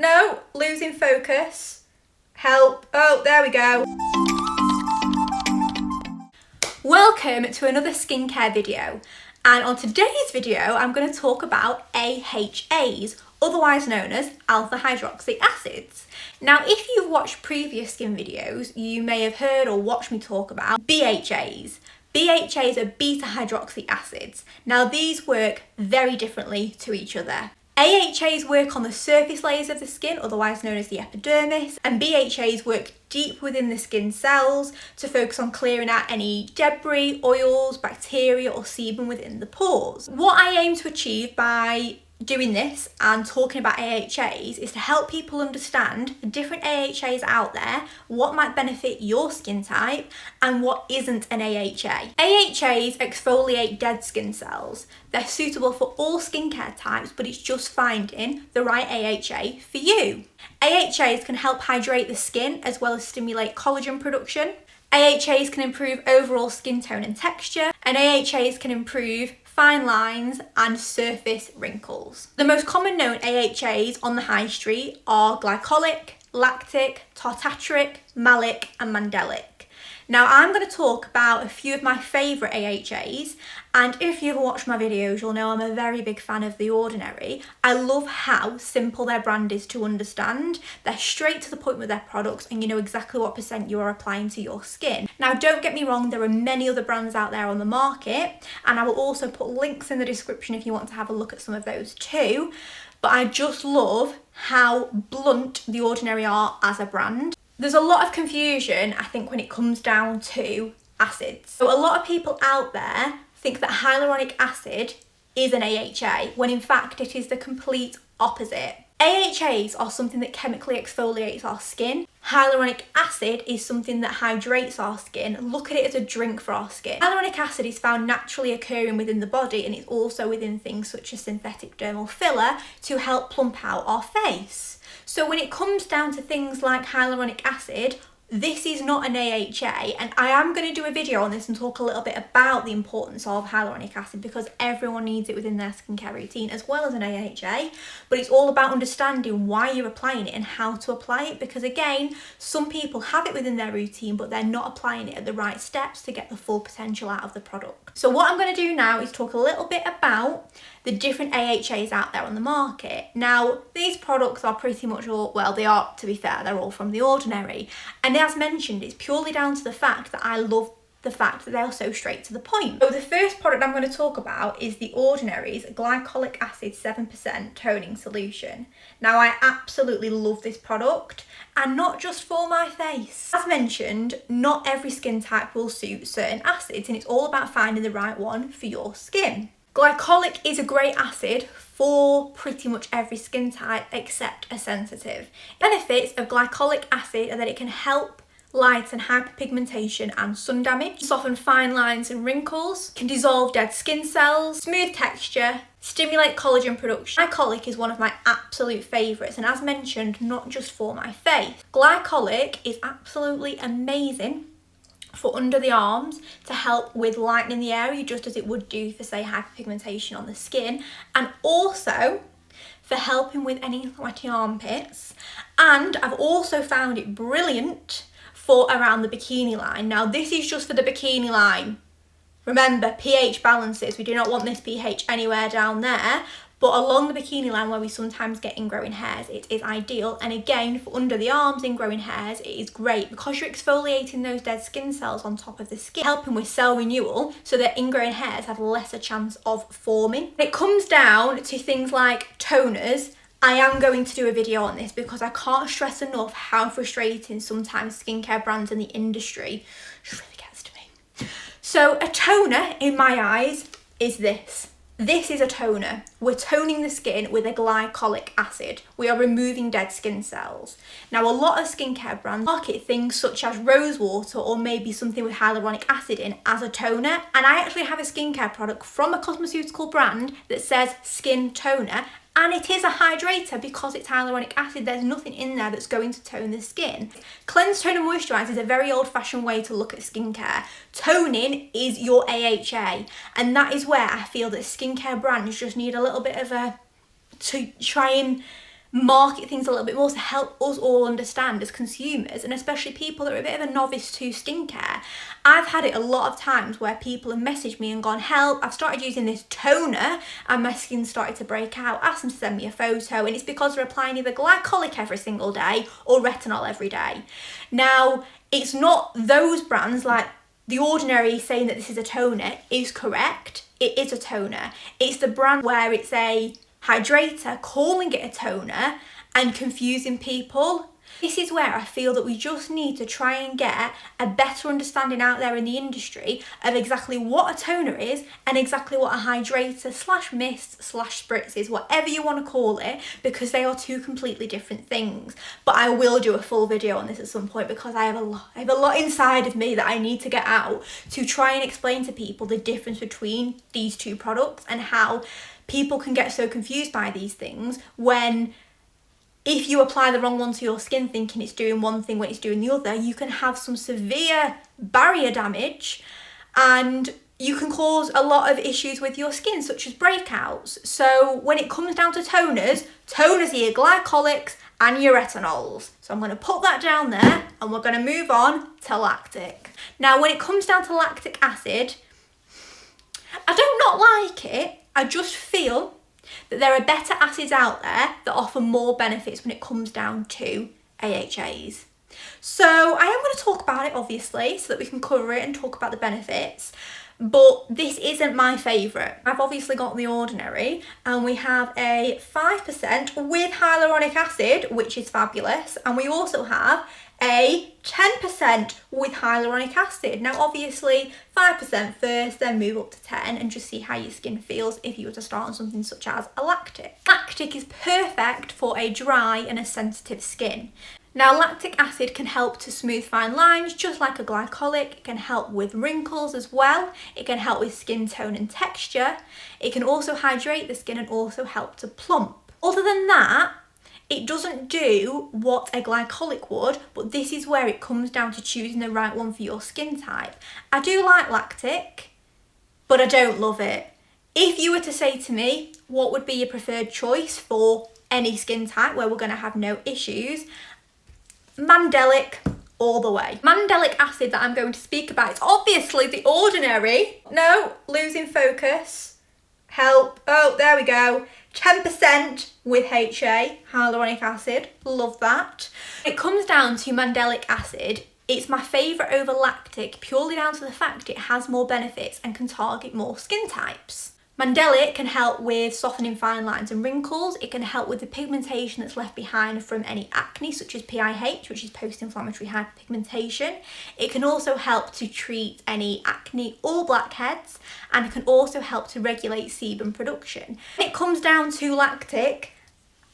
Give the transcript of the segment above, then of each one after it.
no, losing focus. Help. Oh, there we go. Welcome to another skincare video. And on today's video, I'm going to talk about AHAs, otherwise known as alpha-hydroxy acids. Now, if you've watched previous skin videos, you may have heard or watched me talk about BHAs. BHAs are beta-hydroxy acids. Now, these work very differently to each other. AHAs work on the surface layers of the skin, otherwise known as the epidermis, and BHAs work deep within the skin cells to focus on clearing out any debris, oils, bacteria or sebum within the pores. What I aim to achieve by doing this and talking about AHAs is to help people understand the different AHAs out there, what might benefit your skin type and what isn't an AHA. AHAs exfoliate dead skin cells. They're suitable for all skincare types, but it's just finding the right AHA for you. AHAs can help hydrate the skin as well as stimulate collagen production. AHAs can improve overall skin tone and texture, and AHAs can improve fine lines and surface wrinkles. The most common known AHAs on the high street are Glycolic, Lactic, Tartaric, Malic and Mandelic. Now I'm going to talk about a few of my favourite AHAs, and if you've watched my videos you'll know I'm a very big fan of The Ordinary. I love how simple their brand is to understand. They're straight to the point with their products and you know exactly what percent you are applying to your skin. Now don't get me wrong, there are many other brands out there on the market and I will also put links in the description if you want to have a look at some of those too, but I just love how blunt The Ordinary are as a brand. There's a lot of confusion, I think, when it comes down to acids. So a lot of people out there think that hyaluronic acid is an AHA, when in fact it is the complete opposite. AHAs are something that chemically exfoliates our skin. Hyaluronic acid is something that hydrates our skin. Look at it as a drink for our skin. Hyaluronic acid is found naturally occurring within the body, and it's also within things such as synthetic dermal filler to help plump out our face. So when it comes down to things like hyaluronic acid, this is not an AHA, and I am going to do a video on this and talk a little bit about the importance of hyaluronic acid because everyone needs it within their skincare routine as well as an AHA, but it's all about understanding why you're applying it and how to apply it, because again, some people have it within their routine but they're not applying it at the right steps to get the full potential out of the product. So what I'm going to do now is talk a little bit about the different AHAs out there on the market. Now, these products are pretty much all, well, they are, to be fair, they're all from The Ordinary. And as mentioned, it's purely down to the fact that I love the fact that they're so straight to the point. So the first product I'm going to talk about is The Ordinary's Glycolic Acid 7% Toning Solution. Now, I absolutely love this product, and not just for my face. As mentioned, not every skin type will suit certain acids, and it's all about finding the right one for your skin. Glycolic is a great acid for pretty much every skin type except a sensitive. Benefits of glycolic acid are that it can help lighten hyperpigmentation and sun damage, soften fine lines and wrinkles, can dissolve dead skin cells, smooth texture, stimulate collagen production. Glycolic is one of my absolute favourites, and as mentioned, not just for my face. Glycolic is absolutely amazing for under the arms to help with lightening the area, just as it would do for, say, hyperpigmentation on the skin, and also for helping with any sweaty armpits. And I've also found it brilliant for around the bikini line. Now, this is just for the bikini line. Remember, pH balances, we do not want this pH anywhere down there, but along the bikini line where we sometimes get ingrowing hairs, it is ideal. And again, for under the arms ingrowing hairs, it is great because you're exfoliating those dead skin cells on top of the skin, helping with cell renewal so that ingrowing hairs have lesser chance of forming. When it comes down to things like toners, I am going to do a video on this because I can't stress enough how frustrating sometimes skincare brands in the industry really gets to me. So a toner, in my eyes, is this. This is a toner. We're toning the skin with a glycolic acid. We are removing dead skin cells. Now, a lot of skincare brands market things such as rose water or maybe something with hyaluronic acid in as a toner. And I actually have a skincare product from a cosmeceutical brand that says skin toner, and it is a hydrator because it's hyaluronic acid. There's nothing in there that's going to tone the skin. Cleanse, tone and moisturise is a very old-fashioned way to look at skincare. Toning is your AHA, and that is where I feel that skincare brands just need a little bit of to try and market things a little bit more to help us all understand as consumers, and especially people that are a bit of a novice to skincare. I've had it a lot of times where people have messaged me and gone, help, I've started using this toner and my skin started to break out. Ask them to send me a photo, and it's because they're applying either glycolic every single day or retinol every day. Now, it's not those brands like The Ordinary saying that this is a toner is correct. It is a toner. It's the brand where it's a hydrator calling it a toner and confusing people. This is where I feel that we just need to try and get a better understanding out there in the industry of exactly what a toner is and exactly what a hydrator slash mist slash spritz is, whatever you want to call it, because they are two completely different things. But I will do a full video on this at some point because I have a lot inside of me that I need to get out to try and explain to people the difference between these two products and how people can get so confused by these things when if you apply the wrong one to your skin thinking it's doing one thing when it's doing the other, you can have some severe barrier damage and you can cause a lot of issues with your skin, such as breakouts. So when it comes down to toners are your glycolics and your retinols. So I'm going to put that down there and we're going to move on to lactic. Now, when it comes down to lactic acid, I don't not like it. I just feel that there are better acids out there that offer more benefits when it comes down to AHAs. So I am going to talk about it, obviously, so that we can cover it and talk about the benefits. But this isn't my favourite. I've obviously got The Ordinary, and we have a 5% with hyaluronic acid, which is fabulous. And we also have a 10% with hyaluronic acid. Now, obviously, 5% first, then move up to 10 and just see how your skin feels if you were to start on something such as a lactic. Lactic is perfect for a dry and a sensitive skin. Now, lactic acid can help to smooth fine lines, just like a glycolic. It can help with wrinkles as well. It can help with skin tone and texture. It can also hydrate the skin and also help to plump. Other than that, it doesn't do what a glycolic would, but this is where it comes down to choosing the right one for your skin type. I do like lactic, but I don't love it. If you were to say to me, what would be your preferred choice for any skin type where we're going to have no issues? Mandelic all the way. Mandelic acid that I'm going to speak about is obviously The Ordinary. No, losing focus. Help. Oh, there we go. 10% with HA, hyaluronic acid. Love that. When it comes down to Mandelic acid, it's my favourite over lactic purely down to the fact it has more benefits and can target more skin types. Mandelic can help with softening fine lines and wrinkles. It can help with the pigmentation that's left behind from any acne, such as PIH, which is post-inflammatory hyperpigmentation. It can also help to treat any acne or blackheads, and it can also help to regulate sebum production. When it comes down to lactic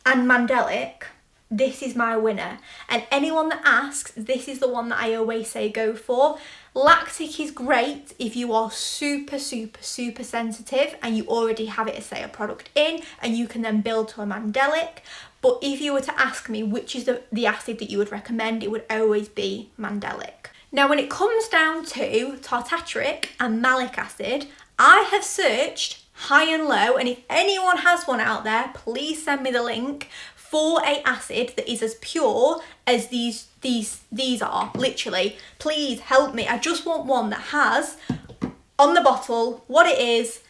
and Mandelic, this is my winner. And anyone that asks, this is the one that I always say go for. Lactic is great if you are super sensitive and you already have it as, say, a product in, and you can then build to a Mandelic. But if you were to ask me which is the acid that you would recommend, it would always be Mandelic. Now, when it comes down to Tartaric and Malic Acid, I have searched high and low, and if anyone has one out there, please send me the link for a acid that is as pure as these are, literally. Please help me. I just want one that has on the bottle what it is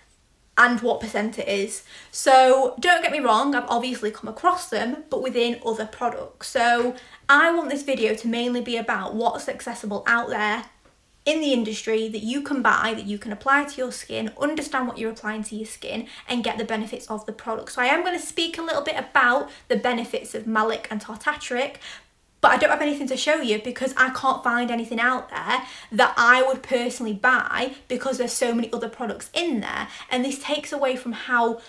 and what percent it is. So don't get me wrong, I've obviously come across them, but within other products. So I want this video to mainly be about what's accessible out there in the industry that you can buy, that you can apply to your skin, understand what you're applying to your skin, and get the benefits of the product. So I am going to speak a little bit about the benefits of Malic and Tartaric, but I don't have anything to show you because I can't find anything out there that I would personally buy because there's so many other products in there. And this takes away from how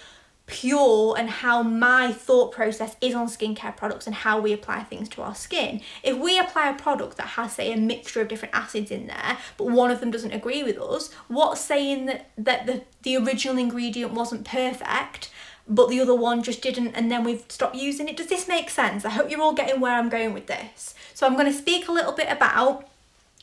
pure and how my thought process is on skincare products and how we apply things to our skin. If we apply a product that has, say, a mixture of different acids in there, but one of them doesn't agree with us, what's saying that the original ingredient wasn't perfect, but the other one just didn't, and then we've stopped using it? Does this make sense? I hope you're all getting where I'm going with this. So I'm going to speak a little bit about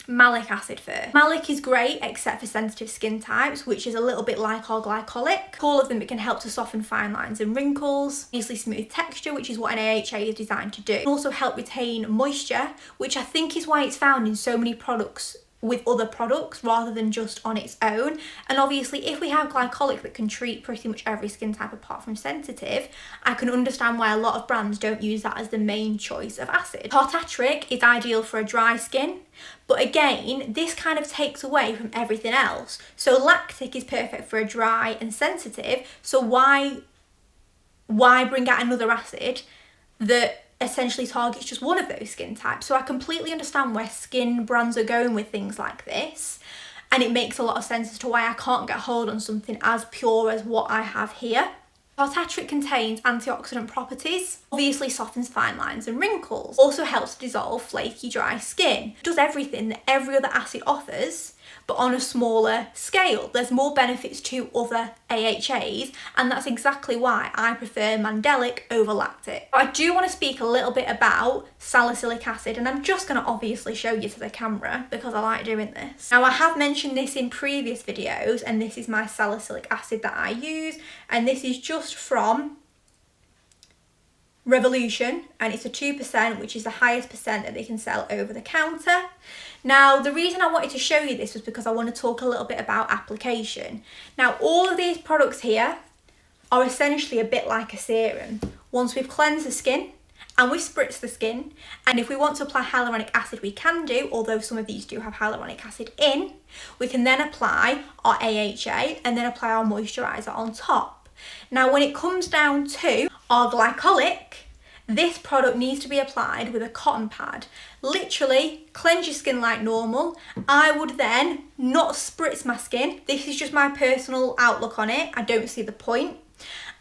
Malic acid first. Malic is great except for sensitive skin types, which is a little bit like our glycolic. All of them, it can help to soften fine lines and wrinkles, easily smooth texture, which is what an AHA is designed to do. It can also help retain moisture, which I think is why it's found in so many products with other products rather than just on its own. And obviously if we have glycolic that can treat pretty much every skin type apart from sensitive, I can understand why a lot of brands don't use that as the main choice of acid. Tartaric is ideal for a dry skin, but again, this kind of takes away from everything else. So lactic is perfect for a dry and sensitive, so why bring out another acid that essentially targets just one of those skin types? So I completely understand where skin brands are going with things like this, and it makes a lot of sense as to why I can't get hold on something as pure as what I have here. Tartaric contains antioxidant properties, obviously softens fine lines and wrinkles, also helps to dissolve flaky dry skin. It does everything that every other acid offers, but on a smaller scale. There's more benefits to other AHAs, and that's exactly why I prefer Mandelic over lactic. I do want to speak a little bit about salicylic acid, and I'm just going to obviously show you to the camera because I like doing this. Now I have mentioned this in previous videos, and this is my salicylic acid that I use, and this is just from Revolution, and it's a 2%, which is the highest percent that they can sell over the counter. Now, the reason I wanted to show you this was because I want to talk a little bit about application. Now, all of these products here are essentially a bit like a serum. Once we've cleansed the skin and we've spritzed the skin, and if we want to apply hyaluronic acid, we can do, although some of these do have hyaluronic acid in, we can then apply our AHA and then apply our moisturiser on top. Now, when it comes down to our glycolic, this product needs to be applied with a cotton pad. Literally, cleanse your skin like normal. I would then not spritz my skin. This is just my personal outlook on it. I don't see the point.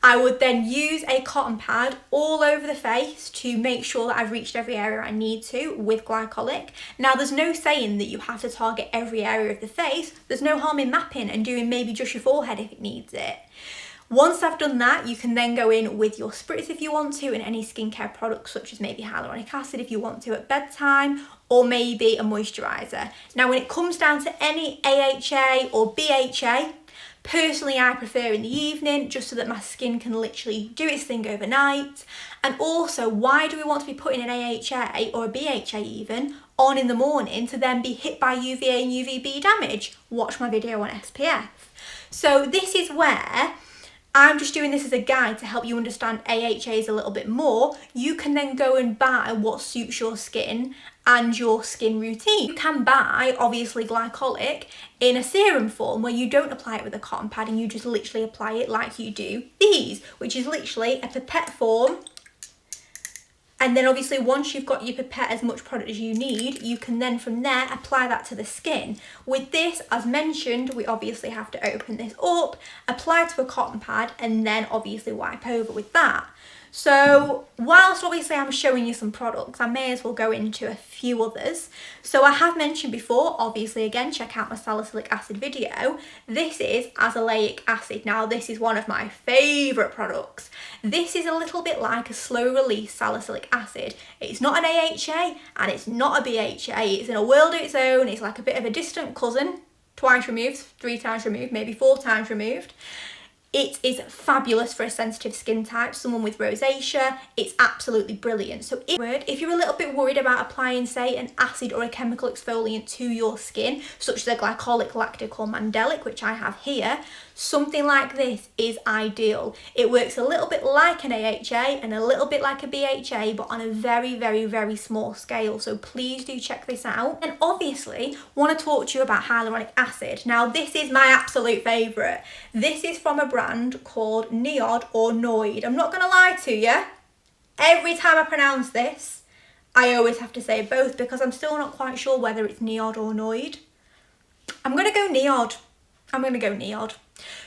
I would then use a cotton pad all over the face to make sure that I've reached every area I need to with glycolic. Now, there's no saying that you have to target every area of the face. There's no harm in mapping and doing maybe just your forehead if it needs it. Once I've done that, you can then go in with your spritz if you want to, and any skincare products such as maybe hyaluronic acid if you want to at bedtime, or maybe a moisturiser. Now, when it comes down to any AHA or BHA, personally I prefer in the evening, just so that my skin can literally do its thing overnight. And also, why do we want to be putting an AHA or a BHA even on in the morning to then be hit by UVA and UVB damage? Watch my video on SPF. So this is where I'm just doing this as a guide to help you understand AHAs a little bit more. You can then go and buy what suits your skin and your skin routine. You can buy, obviously, glycolic in a serum form where you don't apply it with a cotton pad and you just literally apply it like you do these, which is literally a pipette form. And then obviously once you've got your pipette as much product as you need, you can then from there apply that to the skin. With this, as mentioned, we obviously have to open this up, apply to a cotton pad, and then obviously wipe over with that. So whilst obviously I'm showing you some products, I may as well go into a few others. So I have mentioned before, obviously again, check out my salicylic acid video. This is azelaic acid. Now this is one of my favourite products. This is a little bit like a slow release salicylic acid. It's not an AHA and it's not a BHA. It's in a world of its own. It's like a bit of a distant cousin, twice removed, 3 times removed, maybe 4 times removed. It is fabulous for a sensitive skin type, someone with rosacea. It's absolutely brilliant. So if you're a little bit worried about applying, say, an acid or a chemical exfoliant to your skin, such as a glycolic, lactic or mandelic, which I have here, something like this is ideal. It works a little bit like an AHA and a little bit like a BHA, but on a very, very, very small scale. So please do check this out. And obviously, want to talk to you about hyaluronic acid. Now, this is my absolute favourite. This is from a brand called 𝐂𝐡𝐥𝐸 or 𝐂𝐸𝐸. I'm not going to lie to you. Every time I pronounce this, I always have to say both because I'm still not quite sure whether it's 𝐂𝐡𝐥𝐸 or 𝐂𝐸𝐸. I'm going to go 𝐂𝐸𝐸. I'm going to go 𝐂𝐸𝐸.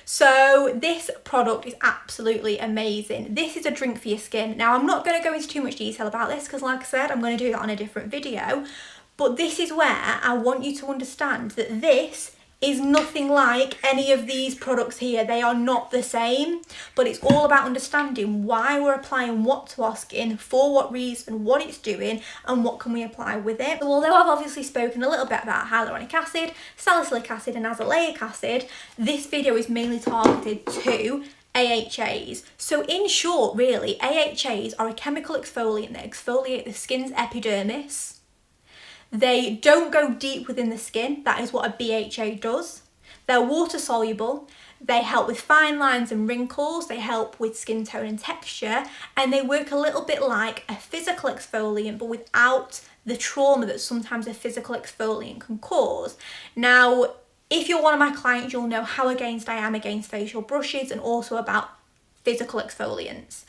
So this product is absolutely amazing. This is a drink for your skin. Now, I'm not going to go into too much detail about this because, like I said, I'm going to do that on a different video. But this is where I want you to understand that this is nothing like any of these products here. They are not the same, but it's all about understanding why we're applying what to our skin, for what reason, what it's doing, and what can we apply with it. So although I've obviously spoken a little bit about hyaluronic acid, salicylic acid and azelaic acid, this video is mainly targeted to AHAs. So in short, really, AHAs are a chemical exfoliant that exfoliate the skin's epidermis. They don't go deep within the skin. That is what a BHA does. They're water soluble. They help with fine lines and wrinkles. They help with skin tone and texture. And they work a little bit like a physical exfoliant, but without the trauma that sometimes a physical exfoliant can cause. Now, if you're one of my clients, you'll know how against I am against facial brushes and also about physical exfoliants.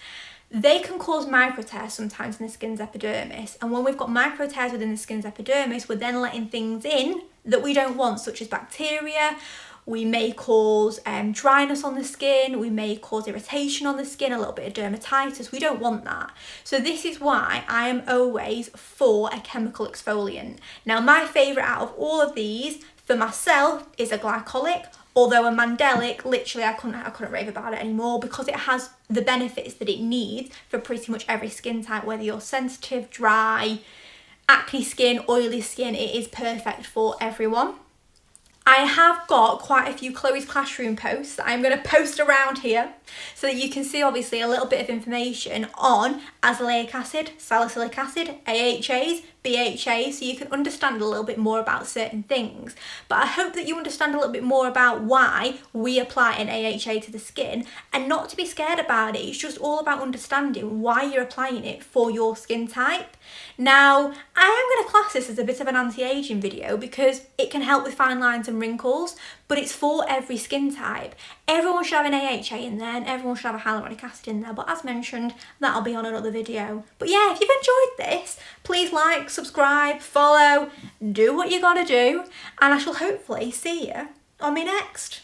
They can cause micro tears sometimes in the skin's epidermis, and when we've got micro tears within the skin's epidermis, we're then letting things in that we don't want, such as bacteria. We may cause dryness on the skin, we may cause irritation on the skin, a little bit of dermatitis. We don't want that. So this is why I am always for a chemical exfoliant. Now, my favourite out of all of these for myself is a glycolic. Although a Mandelic, literally I couldn't rave about it anymore because it has the benefits that it needs for pretty much every skin type, whether you're sensitive, dry, acne skin, oily skin, it is perfect for everyone. I have got quite a few Chloe's Classroom posts that I'm going to post around here so that you can see obviously a little bit of information on azelaic acid, salicylic acid, AHAs, BHAs, so you can understand a little bit more about certain things. But I hope that you understand a little bit more about why we apply an AHA to the skin and not to be scared about it. It's just all about understanding why you're applying it for your skin type. Now, I am going to class this as a bit of an anti-aging video because it can help with fine lines and wrinkles, but it's for every skin type. Everyone should have an AHA in there and everyone should have a hyaluronic acid in there, but as mentioned, that'll be on another video. But yeah, if you've enjoyed this, please like, subscribe, follow, do what you gotta do, and I shall hopefully see you on my next.